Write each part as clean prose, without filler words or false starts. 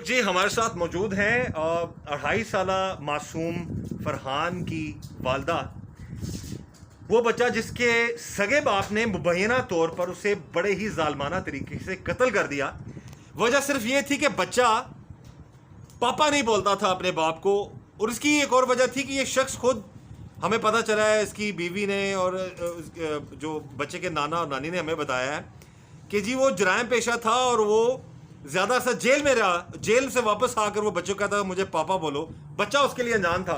जी हमारे साथ मौजूद हैं 2.5 साल मासूम फरहान की वालदा। वो बच्चा जिसके सगे बाप ने मुबैना तौर पर उसे बड़े ही जालमाना तरीके से कत्ल कर दिया। वजह सिर्फ ये थी कि बच्चा पापा नहीं बोलता था अपने बाप को, और इसकी एक और वजह थी कि ये शख्स खुद, हमें पता चला है इसकी बीवी ने और जो बच्चे के नाना और नानी ने हमें बताया है कि जी वो जराइम पेशा था और वो ज़्यादा सा जेल में रहा। जेल से वापस आकर वो बच्चों कहता था मुझे पापा बोलो। बच्चा उसके लिए अनजान था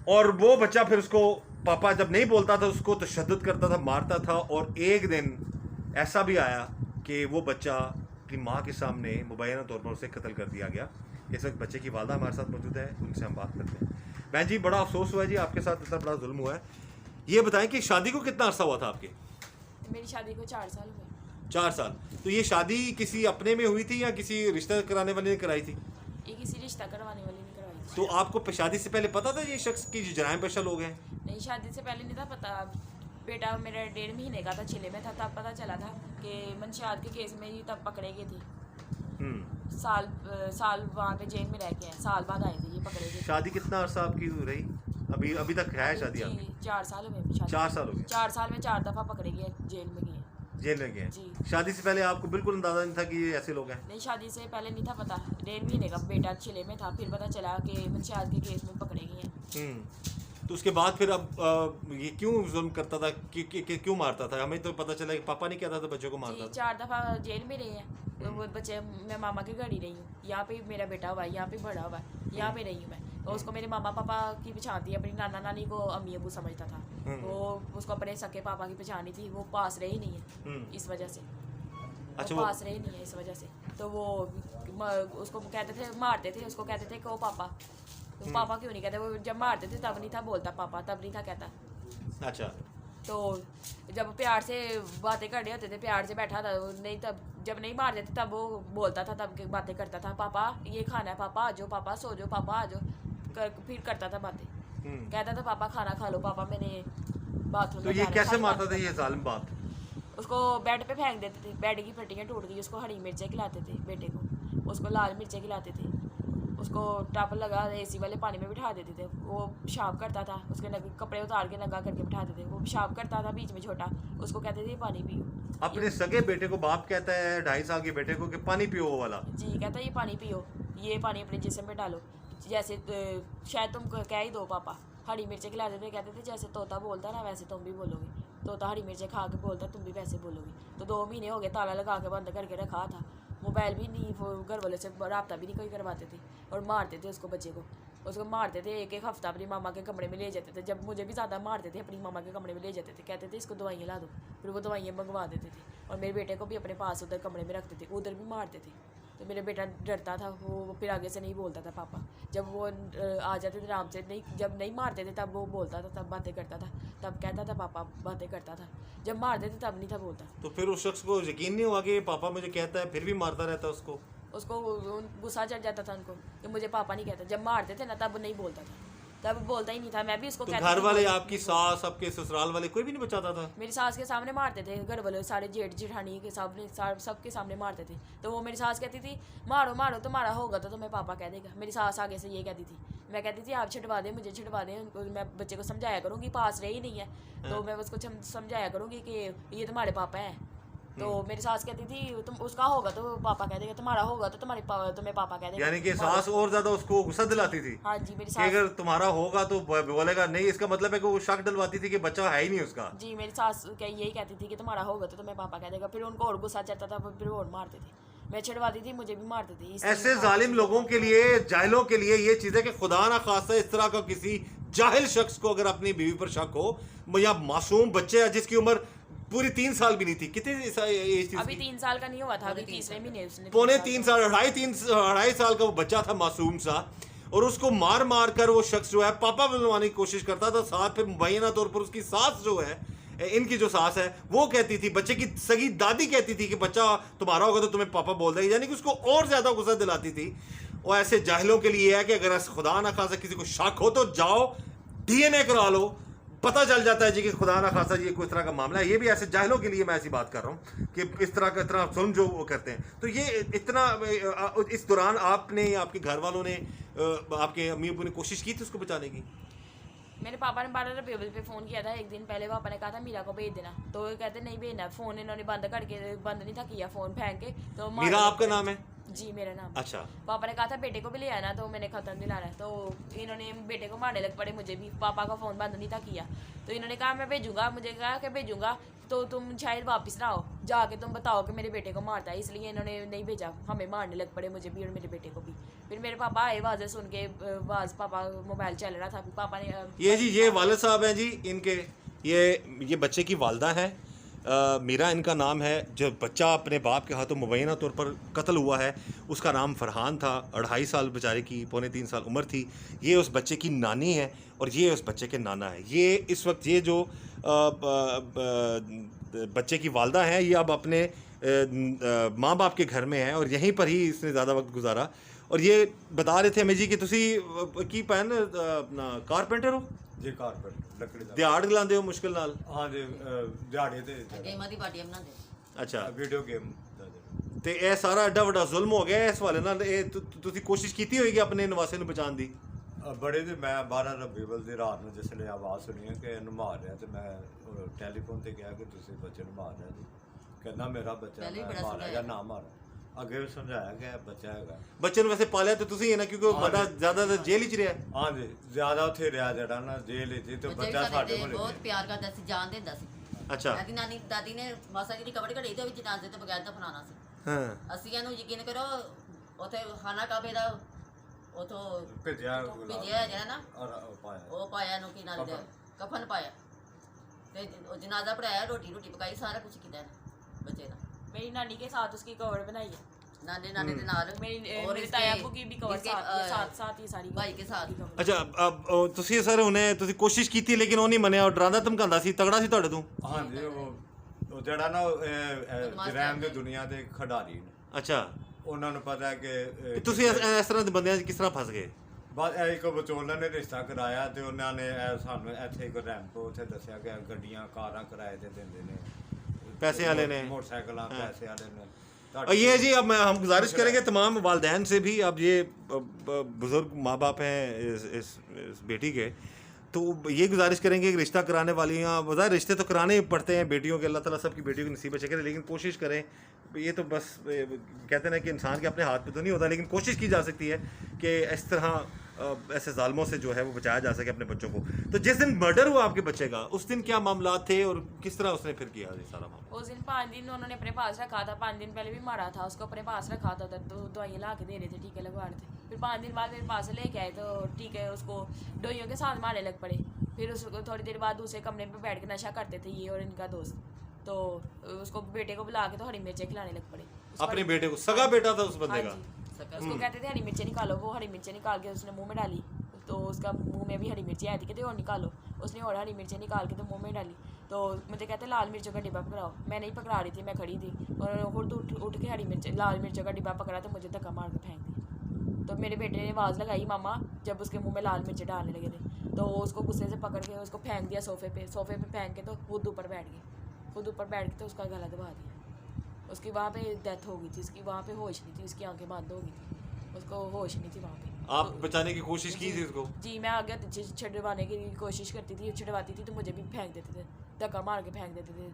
और वो बच्चा फिर उसको पापा जब नहीं बोलता था उसको तशद्दुद करता था, मारता था। और एक दिन ऐसा भी आया कि वो बच्चा अपनी माँ के सामने मुबैना तौर पर उसे कत्ल कर दिया गया। इस वक्त बच्चे की वालदा हमारे साथ मौजूद है, उनसे हम बात करते हैं। बहन जी, बड़ा अफसोस हुआ है जी, आपके साथ इतना बड़ा जुल्म हुआ है। ये बताएं कि शादी को कितना अरसा हुआ था आपके? मेरी शादी को 4 साल हुए। 4 साल। तो ये शादी किसी अपने में हुई थी या किसी रिश्ता कराने वाले ने कराई थी? ये किसी रिश्ता करवाने वाले ने करवाई थी। तो आपको शादी से पहले पता था ये शख्स की जराइम पेशा लोग हैं? नहीं, शादी से पहले नहीं था पता। बेटा मेरा 1.5 महीने का था, चिले में था, तब पता चला था कि मंशियात के केस में ही तब पकड़े गए थे। साल वहाँ पे जेल में रह के हैं, साल बाद आए थे ये पकड़े गए। शादी कितना अरसा आपकी रही? अभी तक है शादी आपकी? 4 साल हुए। 4 साल हो गए। 4 साल में 4 दफ़ा पकड़े गए, जेल में गए। जेल में गए? जी। शादी से पहले आपको बिल्कुल अंदाजा नहीं था कि ये ऐसे लोग हैं? नहीं, शादी से पहले नहीं था पता। 1.5 महीने का बेटा चिले में था, फिर पता चला कि मंशियात के केस में पकड़े गए हैं। तो उसके बाद फिर अब ये क्यों जुल्म करता था, क्यों मारता था? हमें तो पता चला कि पापा नहीं कहता था बच्चों को मारता था। 4 दफ़ा जेल में रहे हैं तो वो बच्चे। मैं मामा के घर ही रही हूँ, यहाँ पे मेरा बेटा हुआ है, यहाँ पे बड़ा हुआ है, यहाँ पे रही हूँ मैं। तो उसको मेरे मामा पापा की पहचान थी, अपनी नाना नानी को अम्मी अबू समझता था। तो उसको अपने सके पापा की पहचान थी। वो पास रही नहीं है इस वजह से। अच्छा, वो पास रही नहीं है इस वजह से। तो वो उसको कहते थे, मारते थे उसको, कहते थे कि वो पापा। तो पापा क्यों नहीं कहते? वो जब मारते थे तब नहीं था बोलता पापा, तब नहीं था कहता। अच्छा। तो जब प्यार से बातें करने होते थे, प्यार से बैठा था, नहीं तब जब नहीं मारते थे तब वो बोलता था, तब बातें करता था, पापा ये खाना है, पापा आ जाओ, पापा सो जाओ, पापा आ जाओ, फिर करता था बातें। कहता था पापा खाना खा लो, पापा मैंने बाथरूम। तो ये कैसे मारता था ये जालिम बाप? उसको बेड पे फेंक देते थे, बेड की पट्टियाँ टूट गई, उसको हरी मिर्चें खिलाते थे बेटे को, उसको लाल मिर्चें खिलाते थे, उसको टप लगा एसी वाले पानी में बिठा देते थे। वो पेशाब करता था, उसके कपड़े उतार के नंगा करके बिठाते थे। वो पेशाब करता था बीच में छोटा, उसको कहते थे पानी पियो। अपने सगे बेटे को बाप कहता है 2.5 साल के बेटे को कि पानी पियो वो वाला? जी, कहता है ये पानी पियो, ये पानी अपने जिस्म में डालो, जैसे शायद तुम कह ही दो पापा। हरी मिर्चें खिलाते थे, कहते थे जैसे तोता बोलता ना वैसे तुम भी बोलोगे। तोता हरी मिर्चें खा के बोलता, तुम भी वैसे बोलोगे। तो 2 महीने हो गए ताला लगा के बंद करके रखा था। मोबाइल भी नहीं, घर वालों से रब्ता भी नहीं कोई करवाते थे। और मारते थे उसको, बच्चे को उसको मारते थे। एक हफ्ता अपनी मामा के कमरे में ले जाते थे। जब मुझे भी ज़्यादा मारते थे, अपनी मामा के कमरे में ले जाते थे, कहते थे इसको दवाइयाँ ला दो, फिर वो दवाइयाँ मंगवा देते थे। और मेरे बेटे को भी अपने पास उधर कमरे में रखते थे, उधर भी मारते थे। तो मेरा बेटा डरता था, वो फिर आगे से नहीं बोलता था पापा। जब वो आ जाते थे आराम से, नहीं जब नहीं मारते थे तब वो बोलता था, तब बातें करता था, तब कहता था पापा, बातें करता था। जब मारते थे तब नहीं था बोलता। तो फिर उस शख्स को यकीन नहीं हुआ कि पापा मुझे कहता है, फिर भी मारता रहता उसको? उसको गुस्सा चढ़ जाता था उनको कि मुझे पापा नहीं कहता। जब मारते थे ना तब नहीं बोलता था, तब बोलता ही नहीं था। मैं भी उसको तो घर वाले, आपकी सास, आपके ससुराल वाले, कोई भी नहीं बचाता था? मेरी सास के सामने मारते थे, घर वाले सारे जेठ जेठानी के सामने, सबके सामने मारते थे। तो वो मेरी सास कहती थी मारो मारो, तुम्हारा होगा तो तुम्हें पापा कह देगा। मेरी सास आगे से ये कहती थी, मैं कहती थी आप छिड़वा दें, मुझे छिड़वा दें। मैं बच्चे को समझाया करूँगी, पास रही नहीं है तो मैं उसको समझाया करूँगी कि ये तुम्हारे पापा हैं। तो मेरी सास कहती थी तुम उसका होगा तो पापा कह देगा, तुम्हारा होगा तो तुम्हें पापा कह देगा। यानी कि सास और ज्यादा उसको गुस्सा दिलाती थी? हाँ जी, मेरी कि सास। अगर तुम्हारा होगा तो बोलेगा नहीं, इसका मतलब है कि वो शक डलवाती थी कि बच्चा है ही नहीं उसका? जी, मेरी सास यही कहती थी कि तुम्हारा होगा तो तुम्हें पापा कह देगा। फिर उनको और गुस्सा चढ़ता था, फिर और मारते थे। मैं छिड़वाती थी, मुझे भी मारते थे। ऐसे जालिम लोगों के लिए, जाहिलों के लिए ये चीज है कि खुदा ना खासा इस तरह का किसी जाहिल शख्स को अगर अपनी बीवी पर शक हो, या मासूम बच्चे जिसकी उम्र पूरी 3 साल भी नहीं थी। कितनी एज थी? अभी 3 साल का नहीं हुआ था, अभी तीसरे महीने उसने। पौने 3 साल, 2.5 साल का वो बच्चा था, मासूम सा। और उसको मार मार कर वो शख्स जो है पापा बनवाने की कोशिश करता था। साथ फिर मुबैना तौर पर उसकी सास जो है, इनकी जो सास है, वो कहती थी, बच्चे की सगी दादी कहती थी कि बच्चा तुम्हारा होगा तो तुम्हें पापा बोल देगा। यानी कि उसको और ज्यादा गुस्सा दिलाती थी। और ऐसे जाहिलों के लिए है कि अगर खुदा ना खासा किसी को शक हो तो जाओ DNA करा लो, पता चल जाता है जी कि खुदा ना खासा जी कोई तरह का मामला है, ये भी ऐसे जाहिलों के लिए मैं ऐसी बात कर रहा हूँ कि इस तरह का इतना जुल्म जो वो करते हैं। तो ये इतना इस दौरान आपने या आपके घर वालों ने आपके अम्मी अब्बू ने कोशिश की थी उसको बचाने की? मेरे पापा ने 12 रबीउल पे फ़ोन किया था एक दिन पहले। पापा ने कहा था मीरा को भेज देना, तो वो कहते नहीं भेजना। फ़ोन इन्होंने बंद नहीं था किया फ़ोन फेंक के। तो मीरा आपका नाम है? जी मेरा नाम। अच्छा। पापा ने कहा था बेटे को भी ले आना, तो मैंने ख़त्म नहीं लाना है। तो इन्होंने बेटे को मारने लग पड़े, मुझे भी। पापा का फ़ोन बंद नहीं था किया, तो इन्होंने कहा मैं भेजूँगा। मुझे कहा कि भेजूँगा तो तुम शायद वापस ना आओ, जाके तुम बताओ कि मेरे बेटे को मारता है। इसलिए इन्होंने नहीं भेजा, हमें मारने लग पड़े, मुझे भी और मेरे बेटे को भी। फिर मेरे पापा आए, आवाज़ें सुन के। आवाज़ पापा मोबाइल चल रहा था, पापा ने ये जी ये वालिद साहब हैं जी इनके, ये बच्चे की वालदा है, मीरा इनका नाम है। जो बच्चा अपने बाप के हाथों मुबैना तौर पर कत्ल हुआ है उसका नाम फरहान था। 2.5 साल बेचारे की, पौने 3 साल उम्र थी। ये उस बच्चे की नानी है और ये उस बच्चे के नाना है। ये इस वक्त ये जो बच्चे की वालदा हैं ये अब अपने माँ बाप के घर में है और यहीं पर ही इसने ज़्यादा वक्त गुजारा। और ये बता रहे थे हमें जी कि तुसी की भैन अपना कारपेंटर हो जी, कारपेंटर लकड़ी दा। दिहाड़ लांदे हो मुश्किल नाल? हाँ जी, दिहाड़ी ते गेमां दी पार्टियां बनांदे। अच्छा, वीडियो गेम दा जी। ਤੇ ਇਹ ਸਾਰਾ ਐਡਾ ਵੱਡਾ ਜ਼ੁਲਮ ਹੋ ਗਿਆ ਇਸ ਵਾਲੇ ਨਾਲ। ਇਹ ਤੁਸੀਂ ਕੋਸ਼ਿਸ਼ ਕੀਤੀ ਹੋਏਗੀ ਆਪਣੇ ਨਿਵਾਸੇ ਨੂੰ ਬਚਾਉਣ ਦੀ? ਬੜੇ ਦੇ ਮੈਂ 12 ਰਬੀਉਲ ਦੀ ਰਾਤ ਨੂੰ ਜਿਸਲੇ ਆਵਾਜ਼ ਸੁਣੀ ਹੈ ਕਿ ਇਹਨੂੰ ਮਾਰ ਰਿਹਾ, ਤੇ ਮੈਂ ਟੈਲੀਫੋਨ ਤੇ ਕਿਹਾ ਕਿ ਤੁਸੀਂ ਬੱਚੇ ਨੂੰ ਮਾਰ ਰਿਹਾ ਜੀ। ਕਹਿੰਦਾ ਮੇਰਾ ਬੱਚਾ ਪਹਿਲੇ ਹੀ ਮੈਂ ਬੜਾ ਮਾਰਿਆ ਜਾਂ ਨਾ ਮਾਰਾ। ਅੱਗੇ ਵੀ ਸਮਝਾਇਆ ਕਿ ਇਹ ਬੱਚਾ ਹੈਗਾ। ਬੱਚੇ ਨੂੰ ਵੈਸੇ ਪਾਲਿਆ ਤੇ ਤੁਸੀਂ ਹੈ ਨਾ, ਕਿਉਂਕਿ ਉਹ ਬੜਾ ਜ਼ਿਆਦਾ ਤਾਂ ਜੇਲ੍ਹ 'ਚ ਰਿਹਾ। ਹਾਂ ਜੀ, ਜ਼ਿਆਦਾ ਉੱਥੇ ਰਿਹਾ ਜਿਹੜਾ ਨਾ ਜੇਲ੍ਹ 'ਚ, ਤੇ ਬੱਚਾ ਸਾਡੇ ਕੋਲ ਬਹੁਤ ਪਿਆਰ ਕਰਦਾ ਸੀ, ਜਾਨ ਦਿੰਦਾ ਸੀ। ਅੱਛਾ। ਇਹਦੀ ਨਾਨੀ ਦਾਦੀ ਨੇ ਮਾਸਾ ਜਿਹੜੀ ਕਬਰ ਘੜੀ ਤੇ ਵਿੱਚ ਜਨਾਜ਼ੇ ਤੋਂ ਬਗੈਰ ਦਫਨਾਉਣਾ ਸੀ। ਹਾਂ। ਅਸੀਂ ਇਹਨੂੰ ਯਕੀਨ ਕਰੋ ਉੱਥੇ ਖਾਨਾ ਕਾਬੇ ਦਾ ਉਥੋਂ ਭੇਜਿਆ ਜਿਹੜਾ ਨਾ ਔਰ ਪਾਇਆ। ਉਹ ਪਾਇਆ ਨੂੰ ਕੀ ਨਾਲ ਦੇ ਕਫਨ ਪਾਇਆ ਤੇ ਉਹ ਜਨਾਜ਼ਾ ਪੜਾਇਆ, ਰੋਟੀ ਪਕਾਈ, ਸਾਰਾ ਕੁਝ ਕੀਤਾ ਇਹਨੇ ਬੱਚੇ ਦਾ। मेरी नानी के साथ उसकी कवर बनाई है। नानी के नाल मेरे ताया अब्बू की भी कवर साथ ही सारी भाई के साथ। ਅੱਛਾ, ਤੁਸੀਂ ਸਰ ਹੁਣੇ ਤੁਸੀਂ ਕੋਸ਼ਿਸ਼ ਕੀਤੀ ਲੇਕਿਨ ਉਹ ਨਹੀਂ ਮੰਨਿਆ, ਉਹ ਡਰਾਉਂਦਾ ਧਮਕਾਉਂਦਾ ਸੀ, ਤਗੜਾ ਸੀ ਤੁਹਾਡੇ ਤੋਂ? ਹਾਂ ਜੀ, ਉਹ ਜਿਹੜਾ ਨਾ ਜਰੈਮ ਦੇ ਦੁਨੀਆ ਦੇ ਖਿਡਾਰੀ ਨੇ। ਅੱਛਾ। ਉਹਨਾਂ ਨੂੰ ਪਤਾ ਹੈ ਕਿ ਤੁਸੀਂ ਇਸ ਤਰ੍ਹਾਂ ਦੇ ਬੰਦਿਆਂ 'ਚ ਕਿਸ ਤਰ੍ਹਾਂ ਫਸ ਗਏ? ਬਸ ਇਹ ਇੱਕ ਵਿਚੋਲਨ ਨੇ ਰਿਸ਼ਤਾ ਕਰਾਇਆ ਤੇ ਉਹਨਾਂ ਨੇ ਸਾਨੂੰ ਇੱਥੇ ਇੱਕ ਰੈਂਪ ਉੱਥੇ ਦੱਸਿਆ ਕਿ ਗੱਡੀਆਂ ਕਾਰਾਂ ਕਿਰਾਏ ਤੇ ਦਿੰਦੇ ਨੇ, पैसे वाले ने, मोटरसाइकिल पैसे वाले ने। और ये जी अब हम गुजारिश करेंगे तमाम वालदैन से भी, अब ये बुज़ुर्ग माँ बाप हैं इस बेटी के, तो ये गुजारिश करेंगे कि रिश्ता कराने वालियाँ बज़ाहिर रिश्ते तो कराने ही पड़ते हैं बेटियों के, अल्लाह ताला सबकी बेटियों की नसीब अच्छे करे, लेकिन कोशिश करें। ये तो बस कहते हैं ना कि इंसान के अपने हाथ में तो नहीं होता, लेकिन कोशिश की जा सकती है कि इस तरह ऐसे ज़ालिमों से जो है वो बचाया जा सके अपने बच्चों को। तो जिस दिन मर्डर हुआ आपके बच्चे का उस दिन क्या मामला थे और किस तरह उसने फिर किया ये सारा मामला? उस दिन 5 दिन उन्होंने अपने पास रखा था। 5 दिन पहले भी मारा था उसको, अपने पास रखा था, तो दवाइयाँ ला के दे रहे थे, टीके लगवा रहे थे। फिर 5 दिन बाद मेरे पास लेके आए तो टीके उसको डोइयों के साथ मारने लग पड़े। फिर उसको थोड़ी देर बाद दूसरे कमरे में बैठ के नशा करते थे ये और इनका दोस्त। तो उसको बेटे को बुला के तो हरी मिर्चें खिलाने लग पड़े। अपने बेटे को? सगा बेटा था उस बंदे का? उसको कहते थे हरी मिर्चें निकालो, वो हरी मिर्चें निकाल के उसने मुंह में डाली, तो उसका मुंह में भी हरी मिर्ची आई थी, कहते और निकालो। उसने और हरी मिर्चें निकाल के तो मुंह में डाली, तो मुझे कहते लाल मिर्चों का डिब्बा पकड़ाओ। मैं नहीं पकड़ा रही थी, मैं खड़ी थी, और खुद उठ के हरी मिर्च लाल मिर्चों का डिब्बा पकड़ा तो मुझे धक्का मार के फेंक दिया। तो मेरे बेटे ने आवाज़ लगाई मामा, जब उसके मुंह में लाल मिर्च डालने लगे थे, तो उसको गुस्से से पकड़ के उसको फेंक दिया सोफे पे फेंक के तो खुद ऊपर बैठ के तो उसका गला दबा दिया। उसकी वहाँ पे डेथ हो गई थी, उसकी वहाँ पे होश नहीं थी, उसकी आंखें बंद हो गई थी, उसको होश नहीं थी वहाँ पे। आप बचाने की कोशिश की थी उसको? जी, मैं आगे छुड़वाने की कोशिश करती थी, छुड़वाती थी तो मुझे भी फेंक देते थे, धक्का मार के फेंक देते थे,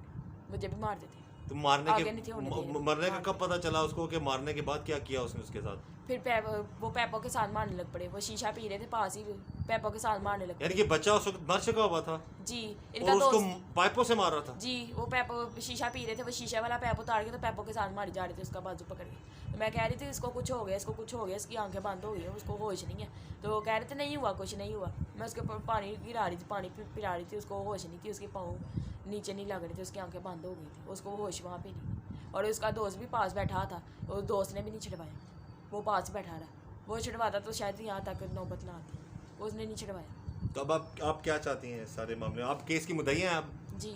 मुझे भी मार देते। तो मरने का कब पता चला उसको कि मारने के बाद क्या किया उसने उसके साथ? फिर वो पैपों के साथ मारने लग पड़े। वो शीशा पी रहे थे पास ही, पैपों के साथ मारने लग पड़े। यानी कि बच्चा उस वक्त मर चुका हुआ था? जी, इनका और उसको पाइपों से मार रहा था? जी, वो पैप शीशा पी रहे थे, वो शीशा वाला पैप उतार के तो पैपों के साथ मारी जा रहे थे उसका बाजू पकड़ के। तो मैं कह रही थी इसको कुछ हो गया, इसकी आंखें बंद हो गई है, उसको होश नहीं है। तो वो कह रहे थे नहीं हुआ, कुछ नहीं हुआ। मैं उसके ऊपर पानी गिरा रही थी, पानी पिला रही थी, उसको होश नहीं थी, उसके पाँव नीचे नहीं लग रहे थे, उसकी आंखें बंद हो गई थी, उसको होश वहाँ पे नहीं। और उसका दोस्त भी पास बैठा था, और दोस्त ने भी नहीं छिड़वाया, वो पास बैठा रहा। वो छिड़वाता तो शायद यहाँ तक नौबत ना आती, उसने नहीं छिड़वाया। तो अब आप क्या चाहती हैं सारे मामले? आप केस की मुद्दई हैं आप? जी।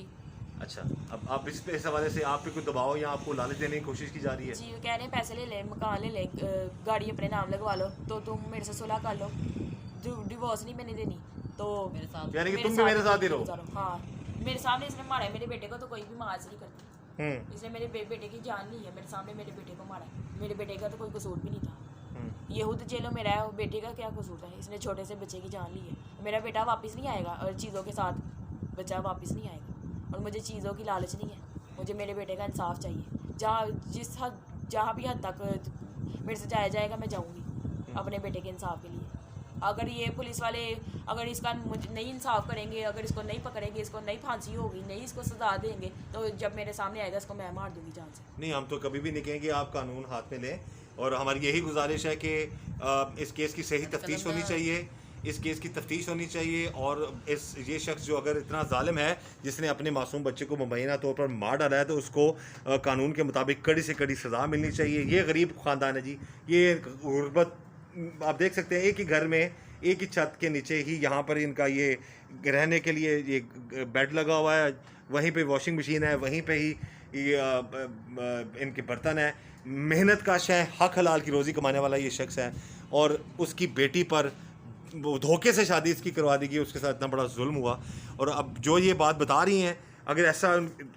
अच्छा, अब आप इस हवाले से आप पे कोई दबाव या आपको लालच देने की कोशिश की जा रही है? जी, वो कह रहे हैं पैसे ले ले, मकान ले ले, गाड़ी अपने नाम लगवा लो, तो तुम मेरे से सुलह कर लो, डिवोर्स नहीं मैंने देनी। तो मेरे साथ यानी कि तुम भी मेरे साथ ही रहो। गुजारो। हाँ, मेरे सामने इसने मारा है मेरे बेटे को, तो कोई भी मार नहीं करती। इसने मेरे बेटे की जान ली है, मेरे सामने मेरे बेटे को मारा है। मेरे बेटे का तो कोई कसूर भी नहीं था। ये खुद जेलों में रहा है, बेटे का क्या कसूर है? इसने छोटे से बच्चे की जान ली है। मेरा बेटा वापस नहीं आएगा, और चीज़ों के साथ बच्चा वापस नहीं आएगा। और मुझे चीज़ों की लालच नहीं है, मुझे मेरे बेटे का इंसाफ चाहिए। जहाँ भी हद तक मेरे से जाया जाएगा मैं जाऊँगी अपने बेटे के इंसाफ के लिए। अगर ये पुलिस वाले अगर इसका नहीं इंसाफ करेंगे, अगर इसको नहीं पकड़ेंगे, इसको नहीं फांसी होगी, नहीं इसको सजा देंगे, तो जब मेरे सामने आएगा इसको मैं मार दूंगी जान से। नहीं, हम तो कभी भी नहीं कहेंगे आप कानून हाथ में लें, और हमारी यही गुजारिश है कि इस केस की सही तफ्तीश होनी चाहिए, इस केस की तफ्तीश होनी चाहिए। और ये शख्स जो अगर इतना जालिम है जिसने अपने मासूम बच्चे को मुबैना तौर पर मार डाला है, तो उसको कानून के मुताबिक कड़ी से कड़ी सज़ा मिलनी चाहिए। ये गरीब ख़ानदान है जी, ये गुर्बत आप देख सकते हैं, एक ही घर में एक ही छत के नीचे ही यहाँ पर इनका ये रहने के लिए ये बेड लगा हुआ है, वहीं पे वॉशिंग मशीन है, वहीं पे ही ये इनके बर्तन है। मेहनत कश है, हक हलाल की रोज़ी कमाने वाला ये शख्स है, और उसकी बेटी पर वो धोखे से शादी इसकी करवा दी गई, उसके साथ इतना बड़ा जुल्म हुआ। और अब जो ये बात बता रही हैं, अगर ऐसा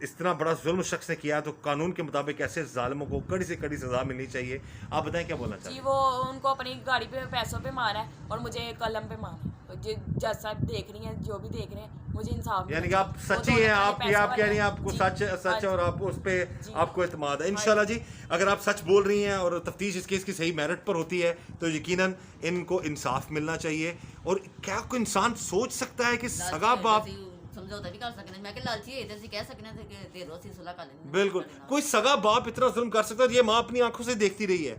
इस तरह बड़ा जुल्म शख्स ने किया तो कानून के मुताबिक ऐसे जालिमों को कड़ी से कड़ी सज़ा मिलनी चाहिए। आप बताएं क्या बोलना चाहते जी, हैं? वो उनको अपनी गाड़ी पे पैसों पे मारा है और मुझे कलम पे मारा है। जज साहब देख रही हैं, जो भी देख रहे हैं, मुझे इंसाफ यानी कि आप सच्ची हैं, आप ये आप कह रही हैं आपको सच और आप उस पे आपको इत्मीनान है इंशाल्लाह जी। अगर आप सच बोल रही हैं और तफ्तीश इस केस की सही मेरिट पर होती है, तो यकीनन इनको इंसाफ मिलना चाहिए। और क्या कोई इंसान सोच सकता है कि सगा बाप समझौता भी कर सकने, मैं कि लालची है ते कह सकने थे कि दे दो सी सुलह कर लेंगे। बिल्कुल, कोई सगा बाप इतना जुल्म कर सकता है? ये माँ अपनी आंखों से देखती रही है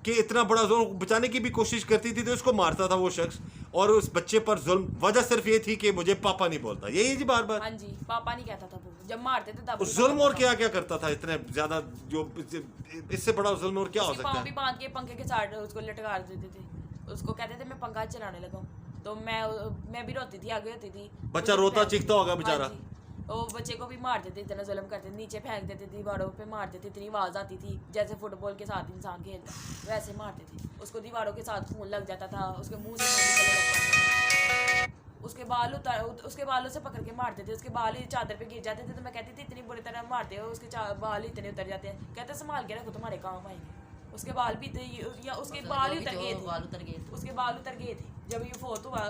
कि इतना बड़ा जुल्म, बचाने की भी कोशिश करती थी तो उसको मारता था वो शख्स, और उस बच्चे पर जुल्म वजह सिर्फ ये थी कि मुझे पापा नहीं बोलता, यही जी बार बार। हाँ जी, पापा नहीं कहता था वो, जब मारते थे तब जुल्म और क्या क्या करता था इतने ज्यादा, जो इससे बड़ा जुल्म और क्या हो सकता पाँव भी है? बांध के पंखे के साथ उसको लटका देते थे, उसको कहते थे मैं पंखा चलाने लगा हूँ, तो मैं भी रोती थी, आगे होती थी। बच्चा रोता चीखता होगा बेचारा। हाँ जी, वो बच्चे को भी मार देते, इतना जुल्म करते, नीचे फेंक देते थे, दीवारों पे मार देते, इतनी आवाज़ आती थी जैसे फुटबॉल के साथ इंसान खेलता वैसे मारते थे उसको, दीवारों के साथ खून लग जाता था, उसके मुंह से खून निकलने लगता था, उसके बालों से पकड़ के मारते थे, उसके बाल ही चादर पे गिर जाते थे, तो मैं कहती थी इतनी बुरी तरह मारते हो, उसके बाल इतने उतर जाते हैं, कहते संभाल के रखो तुम्हारे काम आएंगे। उसके बाल भी थे, या उसके बाल ही उतर गए थे, उसके बाल उतर गए थे, जब ये फोत हुआ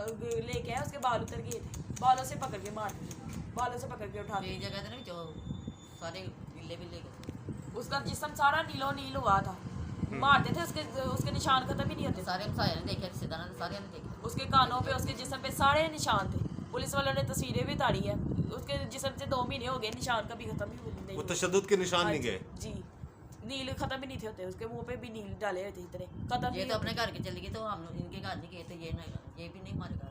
लेके आया उसके बाल उतर गए थे, बालों से पकड़ के मारते थे, बालों से पकड़ के उठाते। एक जगह थे ना जो सारे बिल्ले बिल्ले उसका जिस्म सारा नीलो नील हुआ था, मारते थे, उसके निशान खत्म ही नहीं होते, सारे हमसाया ने देखे, रिश्तेदारों ने सारे ने देखे, उसके कानों पे उसके जिस्म पे सारे निशान थे। पुलिस वालों ने तस्वीरें भी उतारी है, उसके जिस्म से 2 महीने हो गए, निशान कभी खत्म ही नहीं वो हुए। तशद्दुद के निशान नहीं गए जी, नील खत्म ही नहीं थे होते, उसके मुंह पे भी नील डाले हुए थे, इतने खत्म ये ही तो अपने घर के चली गई, तो हम लोग इनके घर नहीं गए, तो ये भी नहीं हमारे घर।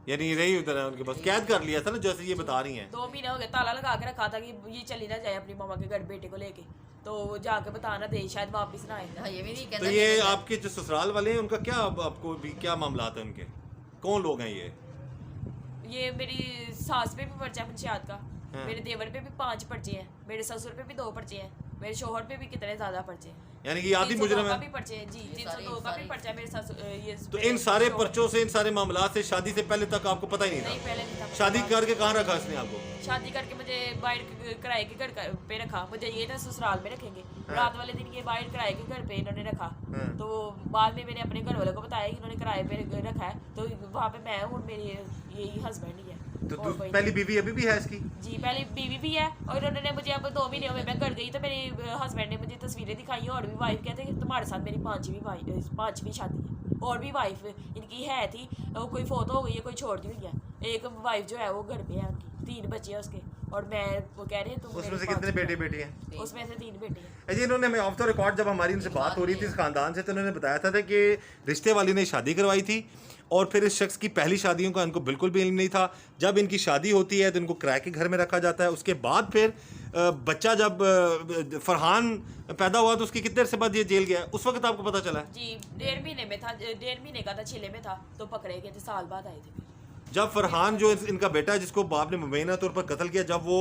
यानी रही उधर है उनके पास, कैद कर लिया था ना जैसे ये बता रही हैं। 2 महीने हो गए, ताला लगा के रखा था कि ये चली ना जाए अपनी मामा के घर बेटे को लेके, तो जाके बताना दे, शायद वापिस ना आए। हाँ, ये भी नहीं तो कहता ये आपके जो ससुराल वाले हैं उनका क्या, आपको भी क्या मामला है उनके, कौन लोग हैं ये मेरी सास पे भी पर्चा है पंचायत का, मेरे देवर पे भी 5 पर्चे हैं, मेरे ससुर पे भी 2 पर्चे हैं, मेरे शोहर पे भी कितने ज्यादा पर्चे हैं, यानी कि आदि 302 मुजरिम का है। भी पर्चे हैं जी, 302 का भी पर्चा है मेरे ससुर ये तो इन सारे पर्चों से, इन सारे मामला से शादी से पहले तक आपको पता ही नहीं, नहीं पहले नहीं था था? पता। शादी करके कहाँ रखा इसने आपको? शादी करके मुझे बाहर किराए के घर पे रखा, मुझे ये था ससुराल में रखेंगे, रात वाले दिन ये बाहर किराए के घर पे इन्होंने रखा, तो बाद में मैंने अपने घर वालों को बताया कि इन्होंने किराए पे रखा है, तो वहाँ पे मैं हूँ, मेरी यही हस्बैंड ही है। तो और कोई पहली बीवी अभी भी है इसकी? जी, पहले बीवी भी है, और इन्होंने मुझे अब 2 महीने हुए मैं घर गई तो मेरे हस्बैंड ने मुझे तस्वीरें दिखाई, और भी वाइफ कहते हैं कि तुम्हारे साथ मेरी 5वीं शादी है, और भी वाइफ इनकी है थी, वो कोई फोटो हो गई है, कोई छोड़ दी हुई है, एक वाइफ जो है वो घर पे है उनकी, 3 बच्चे हैं उसके, और मैं वो कह रहे हैं तुम उसमें से कितने बेटे बेटी हैं? उसमें से 3 बेटे हैं। अजी, इन्होंने हमें ऑफ द रिकॉर्ड जब हमारी उनसे बात हो रही थी इस खानदान से, तो उन्होंने बताया था कि रिश्ते वाली ने शादी करवाई थी, और फिर इस शख्स की पहली शादियों का इनको बिल्कुल भी इल्म नहीं था। जब इनकी शादी होती है तो इनको किराए के घर में रखा जाता है। उसके बाद फिर बच्चा जब फरहान पैदा हुआ तो उसकी कितने देर से बाद ये जेल गया, उस वक्त आपको पता चला है? जी, 1.5 महीने में था, 1.5 महीने का था, छिले में था, तो पकड़े गए थे, साल बाद आए थे। जब फरहान जो इनका बेटा है जिसको बाप ने मुबैना तौर पर कत्ल किया, जब वो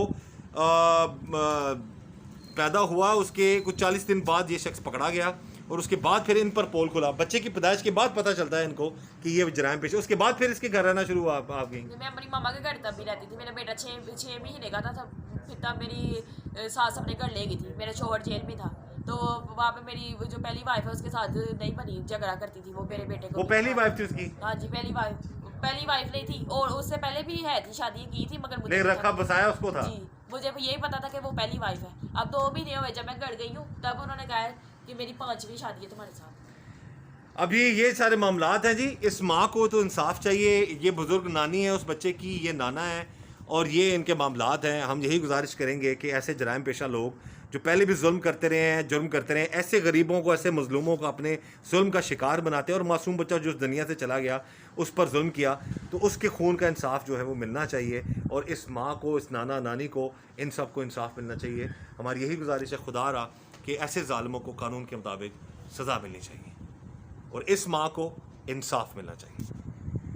पैदा हुआ उसके कुछ 40 दिन बाद ये शख्स पकड़ा गया, और उसके बाद फिर इन पर पोल खुला। बच्चे की पैदाइश के बाद पता चलता है इनको कि ये जराइम पेश है। उसके बाद फिर इसके घर रहना शुरू हुआ आप गई? मैं अपनी मामा के घर तब भी रहती थी। मेरा बेटा 6 महीने का था फिर तब मेरी सास अपने घर ले गई थी। मेरा शोहर जेल में था, तो वहाँ पे मेरी जो पहली वाइफ है उसके साथ नहीं बनी, झगड़ा करती थी वो मेरे बेटे को। वो पहली वाइफ थी उसकी? हाँ जी, पहली वाइफ नहीं थी, और उससे पहले भी है थी, शादी की थी, मगर मुझे नहीं रखा बसाया उसको था? जी, मुझे यही पता था कि वो पहली वाइफ है। अब 2 महीने हुए जब मैं घर गई हूँ, तब उन्होंने कहा है कि मेरी 5वीं शादी है तुम्हारे साथ। अभी ये सारे मामलात हैं जी। इस माँ को तो इंसाफ चाहिए। ये बुजुर्ग नानी है उस बच्चे की, ये नाना है, और ये इनके मामलात हैं। हम यही गुजारिश करेंगे कि ऐसे जराइम पेशा लोग जो पहले भी जुल्म करते रहे हैं, जुर्म करते रहे हैं, ऐसे गरीबों को, ऐसे मजलूमों को अपने जुल्म का शिकार बनाते हैं। और मासूम बच्चा जो उस दुनिया से चला गया, उस पर जुल्म किया, तो उसके खून का इंसाफ जो है वो मिलना चाहिए। और इस माँ को, इस नाना नानी को, इन सब को इंसाफ मिलना चाहिए। हमारी यही गुजारिश है खुदा रहा कि ऐसे ज़ालिमों को कानून के मुताबिक सज़ा मिलनी चाहिए और इस माँ को इंसाफ मिलना चाहिए।